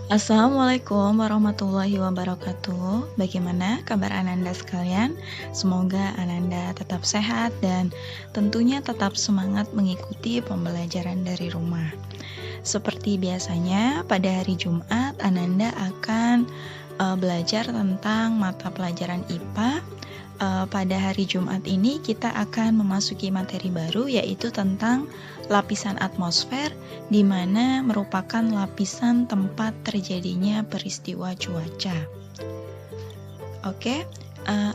Assalamualaikum warahmatullahi wabarakatuh. Bagaimana kabar Ananda sekalian? Semoga Ananda tetap sehat dan tentunya tetap semangat mengikuti pembelajaran dari rumah. Seperti biasanya, pada hari Jumat Ananda akan belajar tentang mata pelajaran IPA. Pada hari Jumat ini kita akan memasuki materi baru, yaitu tentang lapisan atmosfer, di mana merupakan lapisan tempat terjadinya peristiwa cuaca. Oke,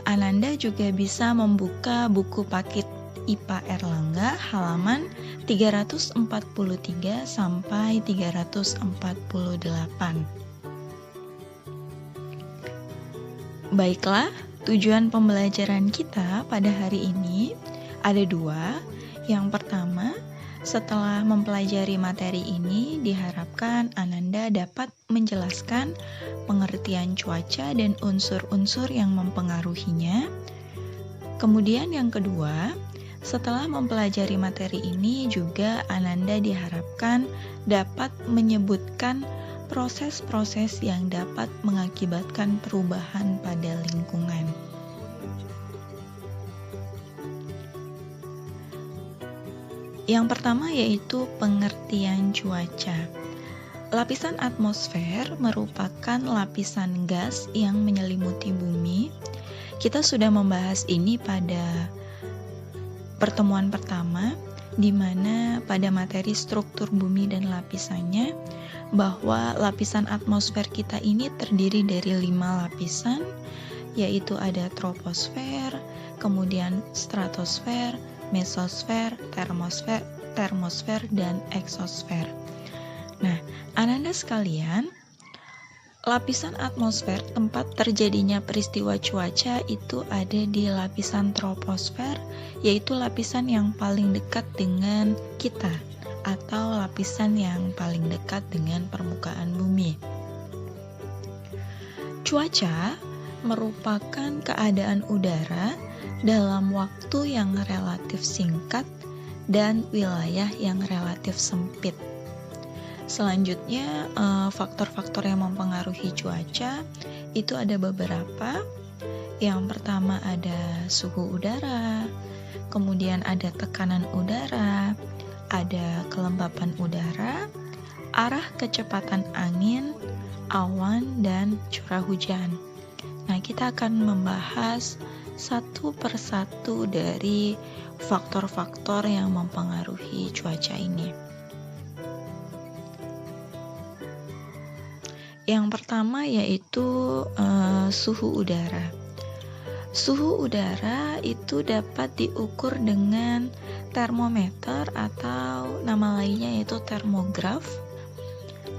Ananda juga bisa membuka buku paket IPA Erlangga halaman 343 sampai 348. Baiklah, tujuan pembelajaran kita pada hari ini ada dua. Yang pertama, setelah mempelajari materi ini, diharapkan Ananda dapat menjelaskan pengertian cuaca dan unsur-unsur yang mempengaruhinya. Kemudian yang kedua, setelah mempelajari materi ini juga Ananda diharapkan dapat menyebutkan proses-proses yang dapat mengakibatkan perubahan pada lingkungan. Yang pertama yaitu pengertian cuaca. Lapisan atmosfer merupakan lapisan gas yang menyelimuti bumi. Kita sudah membahas ini pada pertemuan pertama, di mana pada materi struktur bumi dan lapisannya, bahwa lapisan atmosfer kita ini terdiri dari 5 lapisan, yaitu ada troposfer, kemudian stratosfer, mesosfer, termosfer, dan eksosfer. Nah, Ananda sekalian, lapisan atmosfer tempat terjadinya peristiwa cuaca itu ada di lapisan troposfer, yaitu lapisan yang paling dekat dengan kita, atau lapisan yang paling dekat dengan permukaan bumi. Cuaca merupakan keadaan udara dalam waktu yang relatif singkat dan wilayah yang relatif sempit. Selanjutnya, faktor-faktor yang mempengaruhi cuaca itu ada beberapa. Yang pertama ada suhu udara, kemudian ada tekanan udara, ada kelembapan udara, arah kecepatan angin, awan, dan curah hujan. Nah, kita akan membahas satu persatu dari faktor-faktor yang mempengaruhi cuaca ini. Yang pertama yaitu suhu udara. Suhu udara itu dapat diukur dengan termometer atau nama lainnya yaitu termograf.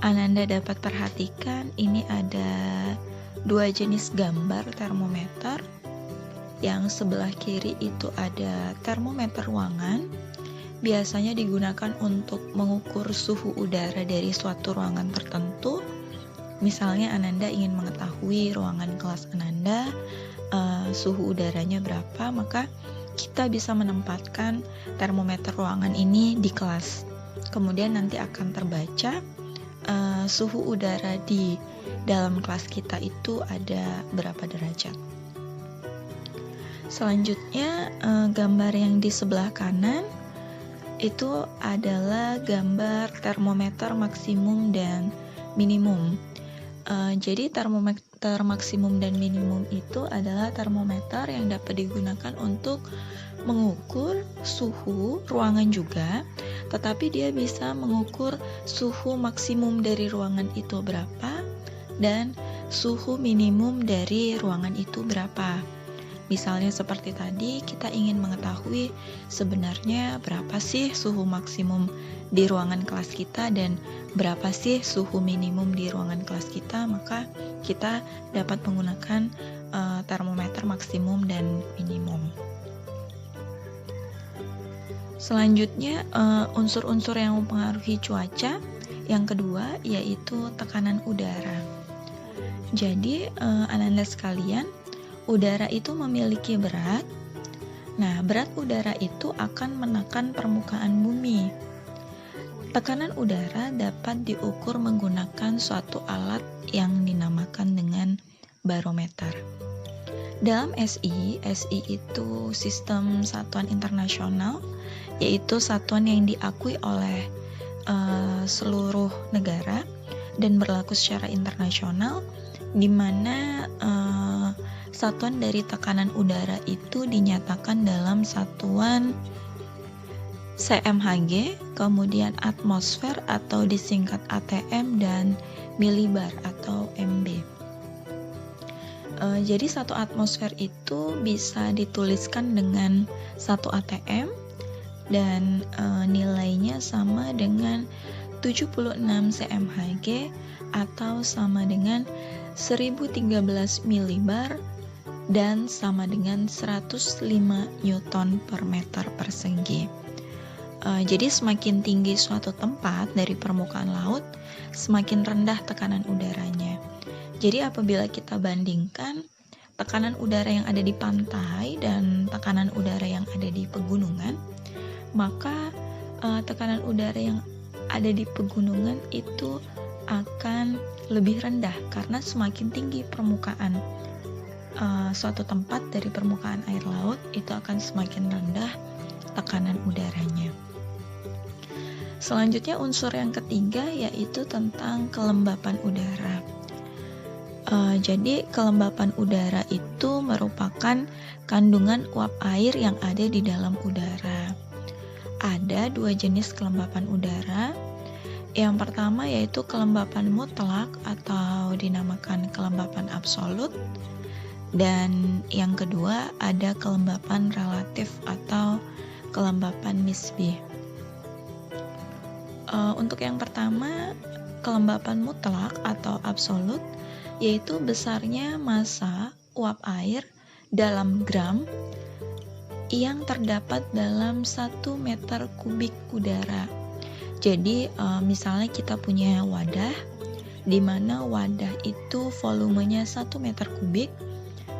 Ananda dapat perhatikan ini ada 2 jenis gambar termometer. Yang sebelah kiri itu ada termometer ruangan. Biasanya digunakan untuk mengukur suhu udara dari suatu ruangan tertentu. Misalnya Ananda ingin mengetahui ruangan kelas Ananda suhu udaranya berapa, maka kita bisa menempatkan termometer ruangan ini di kelas. Kemudian nanti akan terbaca suhu udara di dalam kelas kita itu ada berapa derajat. Selanjutnya, gambar yang di sebelah kanan itu adalah gambar termometer maksimum dan minimum. Jadi termometer maksimum dan minimum itu adalah termometer yang dapat digunakan untuk mengukur suhu ruangan juga, tetapi dia bisa mengukur suhu maksimum dari ruangan itu berapa dan suhu minimum dari ruangan itu berapa. Misalnya seperti tadi, kita ingin mengetahui sebenarnya berapa sih suhu maksimum di ruangan kelas kita dan berapa sih suhu minimum di ruangan kelas kita, maka kita dapat menggunakan termometer maksimum dan minimum. Selanjutnya, unsur-unsur yang mempengaruhi cuaca. Yang kedua yaitu tekanan udara. Jadi, Ananda sekalian, udara itu memiliki berat. Nah, berat udara itu akan menekan permukaan bumi. Tekanan udara dapat diukur menggunakan suatu alat yang dinamakan dengan barometer. Dalam SI itu sistem satuan internasional, yaitu satuan yang diakui oleh seluruh negara dan berlaku secara internasional, di mana satuan dari tekanan udara itu dinyatakan dalam satuan cmHg, kemudian atmosfer atau disingkat ATM, dan milibar atau MB. Jadi satu atmosfer itu bisa dituliskan dengan 1 ATM dan nilainya sama dengan 76 cmHg atau sama dengan 1013 milibar dan sama dengan 105 Newton per meter persegi. Jadi semakin tinggi suatu tempat dari permukaan laut, semakin rendah tekanan udaranya. Jadi apabila kita bandingkan tekanan udara yang ada di pantai dan tekanan udara yang ada di pegunungan, maka tekanan udara yang ada di pegunungan itu akan lebih rendah karena semakin tinggi permukaan suatu tempat dari permukaan air laut, itu akan semakin rendah tekanan udaranya. Selanjutnya unsur yang ketiga yaitu tentang kelembapan udara. Jadi kelembapan udara itu merupakan kandungan uap air yang ada di dalam udara. Ada 2 jenis kelembapan udara. Yang pertama yaitu kelembapan mutlak atau dinamakan kelembapan absolut. Dan yang kedua ada kelembapan relatif atau kelembapan nisbi. Untuk yang pertama, kelembapan mutlak atau absolut, yaitu besarnya massa uap air dalam gram yang terdapat dalam 1 meter kubik udara. Jadi misalnya kita punya wadah, di mana wadah itu volumenya 1 meter kubik.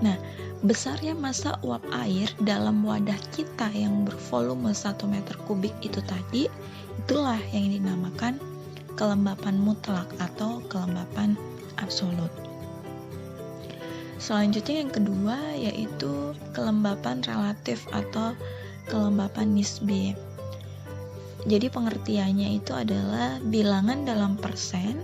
Nah, besarnya massa uap air dalam wadah kita yang bervolume 1 meter kubik itu tadi, itulah yang dinamakan kelembapan mutlak atau kelembapan absolut. Selanjutnya yang kedua yaitu kelembapan relatif atau kelembapan nisbi. Jadi pengertiannya itu adalah bilangan dalam persen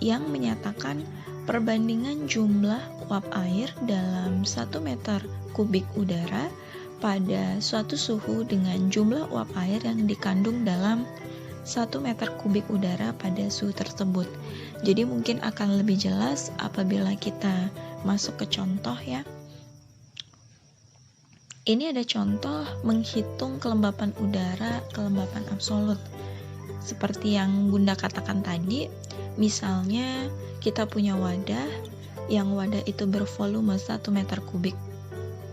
yang menyatakan perbandingan jumlah uap air dalam 1 meter kubik udara pada suatu suhu dengan jumlah uap air yang dikandung dalam 1 meter kubik udara pada suhu tersebut. Jadi mungkin akan lebih jelas apabila kita masuk ke contoh ya. Ini ada contoh menghitung kelembapan udara, kelembapan absolut. Seperti yang Bunda katakan tadi, misalnya kita punya wadah, yang wadah itu bervolume 1 meter kubik.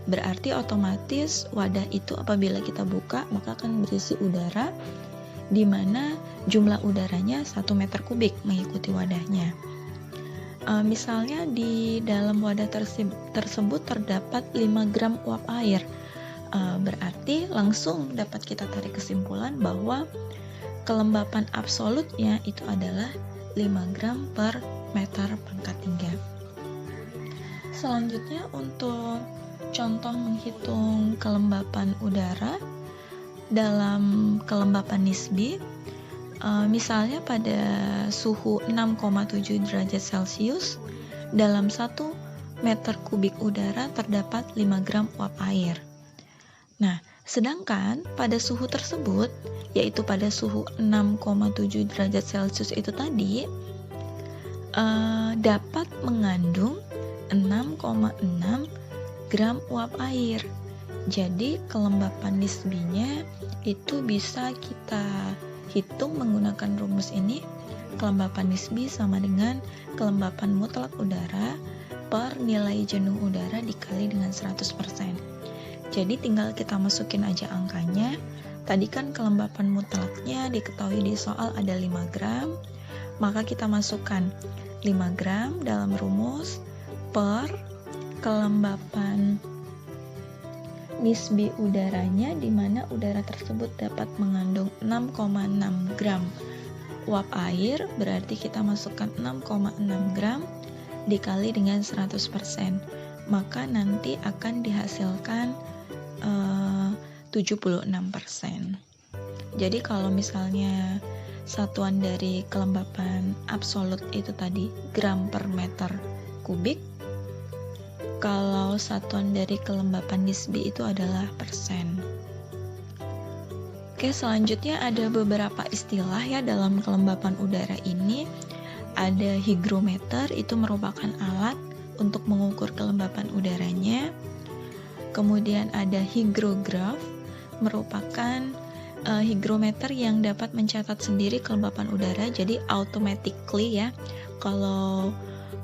Berarti otomatis wadah itu apabila kita buka, maka akan berisi udara, di mana jumlah udaranya 1 meter kubik mengikuti wadahnya. Misalnya di dalam wadah tersebut terdapat 5 gram uap air. Berarti langsung dapat kita tarik kesimpulan bahwa kelembapan absolutnya itu adalah 5 gram per meter pangkat 3. Selanjutnya untuk contoh menghitung kelembapan udara dalam kelembapan nisbi, misalnya pada suhu 6,7 derajat Celcius, dalam 1 meter kubik udara terdapat 5 gram uap air. Nah, sedangkan pada suhu tersebut, yaitu pada suhu 6,7 derajat Celcius itu tadi, dapat mengandung 6,6 gram uap air. Jadi kelembapan nisbinya itu bisa kita hitung menggunakan rumus ini. Kelembapan nisbi sama dengan kelembapan mutlak udara per nilai jenuh udara dikali dengan 100%. Jadi tinggal kita masukin aja angkanya. Tadi kan kelembapan mutlaknya diketahui di soal ada 5 gram, maka kita masukkan 5 gram dalam rumus per kelembapan nisbi udaranya, di mana udara tersebut dapat mengandung 6,6 gram uap air, berarti kita masukkan 6,6 gram dikali dengan 100%. Maka nanti akan dihasilkan 76%. Jadi kalau misalnya satuan dari kelembapan absolut itu tadi gram per meter kubik, kalau satuan dari kelembapan nisbi itu adalah persen. Oke, selanjutnya ada beberapa istilah ya dalam kelembapan udara ini. Ada hygrometer, itu merupakan alat untuk mengukur kelembapan udaranya. Kemudian ada hygrograph, merupakan hygrometer yang dapat mencatat sendiri kelembapan udara, jadi automatically ya. Kalau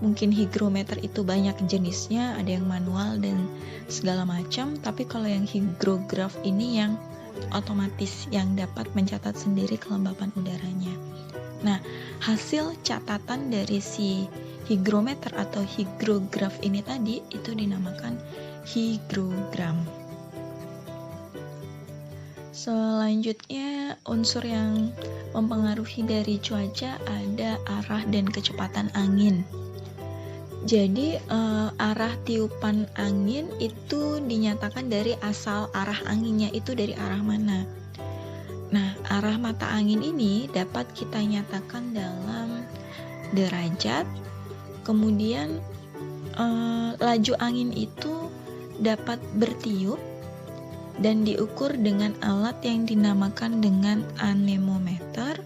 mungkin hygrometer itu banyak jenisnya, ada yang manual dan segala macam, tapi kalau yang hygrograph ini yang otomatis, yang dapat mencatat sendiri kelembapan udaranya. Nah, hasil catatan dari si hygrometer atau hygrograph ini tadi itu dinamakan hygrogram. Selanjutnya, unsur yang mempengaruhi dari cuaca ada arah dan kecepatan angin. Jadi, arah tiupan angin itu dinyatakan dari asal arah anginnya itu dari arah mana. Nah, arah mata angin ini dapat kita nyatakan dalam derajat. Kemudian, laju angin itu dapat bertiup dan diukur dengan alat yang dinamakan dengan anemometer.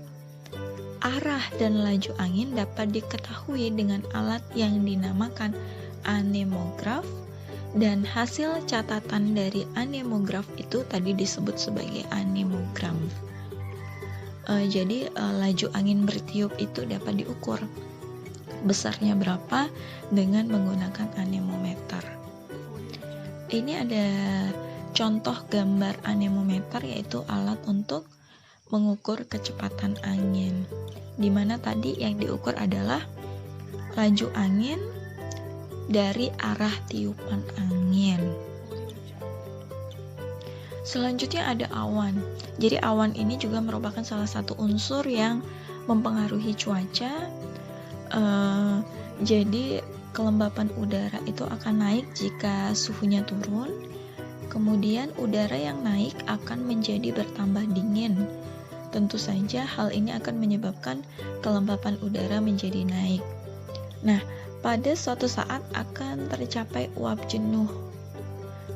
Arah dan laju angin dapat diketahui dengan alat yang dinamakan anemograf, dan hasil catatan dari anemograf itu tadi disebut sebagai anemogram. Jadi laju angin bertiup itu dapat diukur besarnya berapa dengan menggunakan anemometer. Ini ada contoh gambar anemometer, yaitu alat untuk mengukur kecepatan angin, di mana tadi yang diukur adalah laju angin dari arah tiupan angin. Selanjutnya ada awan. Jadi awan ini juga merupakan salah satu unsur yang mempengaruhi cuaca. Jadi kelembapan udara itu akan naik jika suhunya turun. Kemudian udara yang naik akan menjadi bertambah dingin. Tentu saja hal ini akan menyebabkan kelembapan udara menjadi naik. Nah, pada suatu saat akan tercapai uap jenuh.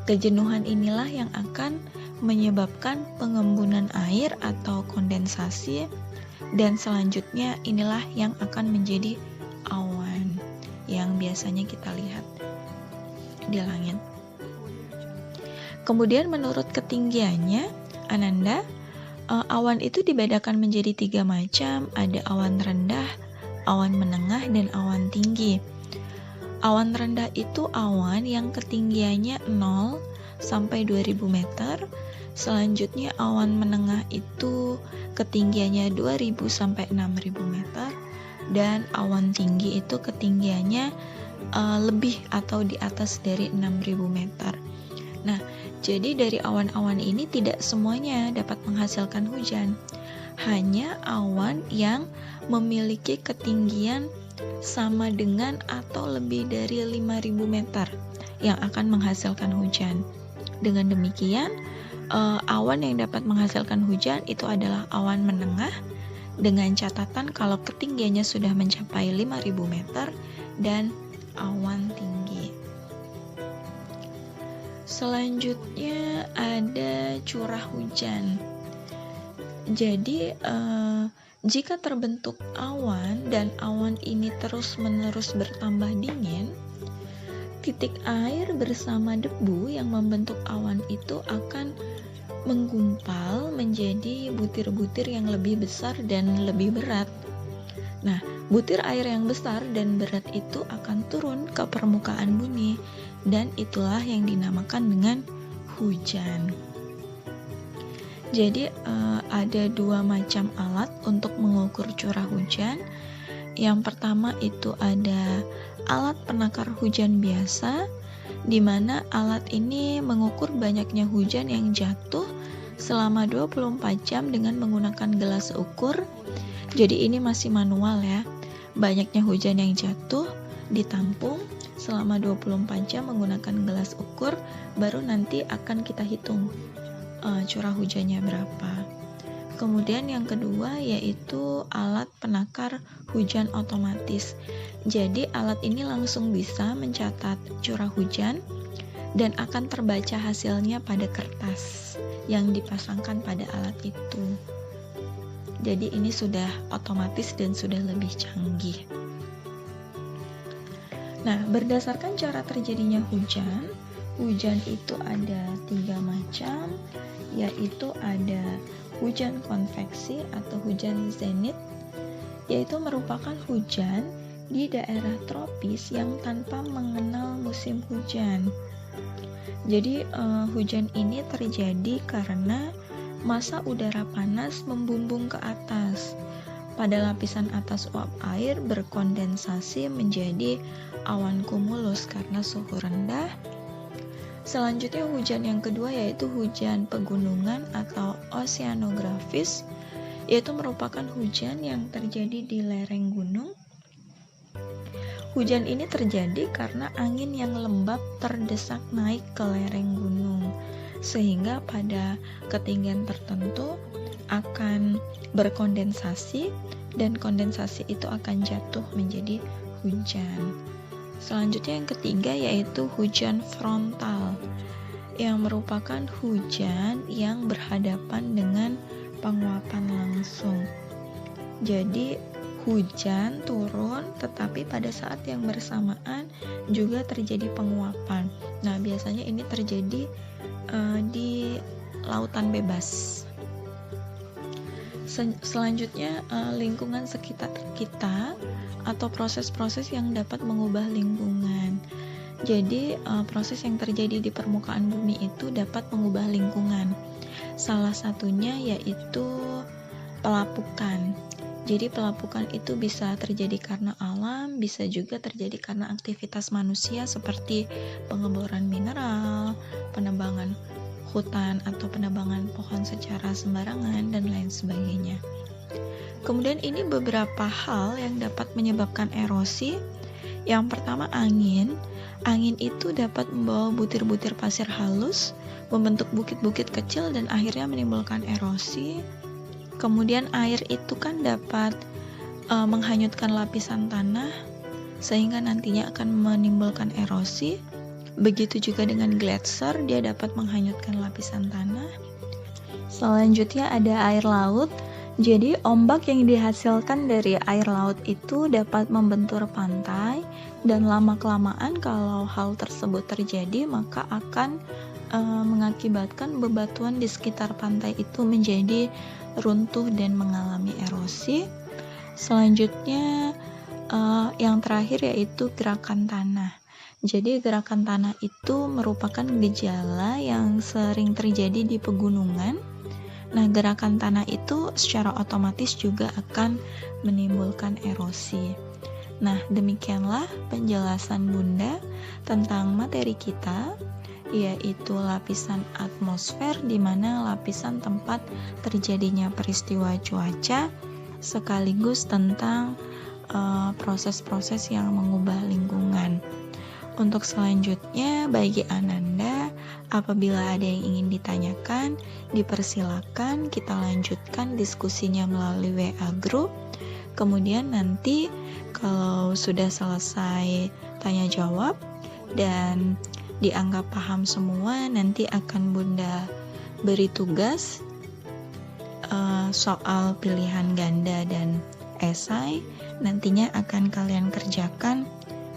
Kejenuhan inilah yang akan menyebabkan pengembunan air atau kondensasi, dan selanjutnya inilah yang akan menjadi awan yang biasanya kita lihat di langit. Kemudian menurut ketinggiannya, Ananda, awan itu dibedakan menjadi 3 macam. Ada awan rendah, awan menengah, dan awan tinggi. Awan rendah itu awan yang ketinggiannya 0 sampai 2000 meter. Selanjutnya awan menengah itu ketinggiannya 2000 sampai 6000 meter. Dan awan tinggi itu ketinggiannya lebih atau di atas dari 6000 meter. Nah, jadi dari awan-awan ini tidak semuanya dapat menghasilkan hujan. Hanya awan yang memiliki ketinggian sama dengan atau lebih dari 5000 meter yang akan menghasilkan hujan. Dengan demikian, awan yang dapat menghasilkan hujan itu adalah awan menengah, dengan catatan kalau ketinggiannya sudah mencapai 5000 meter, dan awan tinggi. Selanjutnya ada curah hujan. Jadi jika terbentuk awan dan awan ini terus-menerus bertambah dingin, titik air bersama debu yang membentuk awan itu akan menggumpal menjadi butir-butir yang lebih besar dan lebih berat. Nah, butir air yang besar dan berat itu akan turun ke permukaan bumi, dan itulah yang dinamakan dengan hujan. Jadi ada 2 macam alat untuk mengukur curah hujan. Yang pertama itu ada alat penakar hujan biasa, di mana alat ini mengukur banyaknya hujan yang jatuh selama 24 jam dengan menggunakan gelas ukur. Jadi ini masih manual ya. Banyaknya hujan yang jatuh ditampung selama 24 jam menggunakan gelas ukur, baru nanti akan kita hitung curah hujannya berapa. Kemudian yang kedua yaitu alat penakar hujan otomatis. Jadi alat ini langsung bisa mencatat curah hujan dan akan terbaca hasilnya pada kertas yang dipasangkan pada alat itu. Jadi ini sudah otomatis dan sudah lebih canggih. Nah, berdasarkan cara terjadinya hujan, hujan itu ada 3 macam, yaitu ada hujan konveksi atau hujan zenit, yaitu merupakan hujan di daerah tropis yang tanpa mengenal musim hujan. Jadi hujan ini terjadi karena massa udara panas membumbung ke atas. Pada lapisan atas uap air berkondensasi menjadi awan cumulus karena suhu rendah. Selanjutnya hujan yang kedua yaitu hujan pegunungan atau oceanografis, yaitu merupakan hujan yang terjadi di lereng gunung. Hujan ini terjadi karena angin yang lembab terdesak naik ke lereng gunung, sehingga pada ketinggian tertentu akan berkondensasi dan kondensasi itu akan jatuh menjadi hujan. Selanjutnya yang ketiga yaitu hujan frontal, yang merupakan hujan yang berhadapan dengan penguapan langsung. Jadi hujan turun tetapi pada saat yang bersamaan juga terjadi penguapan. Nah, biasanya ini terjadi di lautan bebas. Selanjutnya lingkungan sekitar kita atau proses-proses yang dapat mengubah lingkungan. Jadi proses yang terjadi di permukaan bumi itu dapat mengubah lingkungan. Salah satunya yaitu pelapukan. Jadi pelapukan itu bisa terjadi karena alam, bisa juga terjadi karena aktivitas manusia seperti pengeboran mineral, penebangan hutan atau penebangan pohon secara sembarangan dan lain sebagainya. Kemudian ini beberapa hal yang dapat menyebabkan erosi. Yang pertama angin. Angin itu dapat membawa butir-butir pasir halus, membentuk bukit-bukit kecil dan akhirnya menimbulkan erosi. Kemudian air itu kan dapat menghanyutkan lapisan tanah sehingga nantinya akan menimbulkan erosi. Begitu juga dengan gletser, dia dapat menghanyutkan lapisan tanah. Selanjutnya ada air laut. Jadi ombak yang dihasilkan dari air laut itu dapat membentur pantai dan lama-kelamaan kalau hal tersebut terjadi maka akan mengakibatkan bebatuan di sekitar pantai itu menjadi runtuh dan mengalami erosi. Selanjutnya yang terakhir yaitu gerakan tanah. Jadi gerakan tanah itu merupakan gejala yang sering terjadi di pegunungan. Nah, gerakan tanah itu secara otomatis juga akan menimbulkan erosi. Nah, demikianlah penjelasan Bunda tentang materi kita, yaitu lapisan atmosfer, di mana lapisan tempat terjadinya peristiwa cuaca, sekaligus tentang proses-proses yang mengubah lingkungan. Untuk selanjutnya, bagi Ananda, apabila ada yang ingin ditanyakan, dipersilakan kita lanjutkan diskusinya melalui WA Group. Kemudian nanti kalau sudah selesai tanya jawab dan dianggap paham semua, nanti akan Bunda beri tugas soal pilihan ganda dan esai. Nantinya akan kalian kerjakan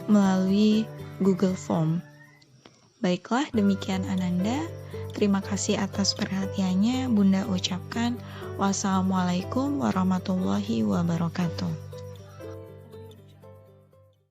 melalui Google Form. Baiklah, demikian Ananda. Terima kasih atas perhatiannya. Bunda ucapkan wassalamualaikum warahmatullahi wabarakatuh.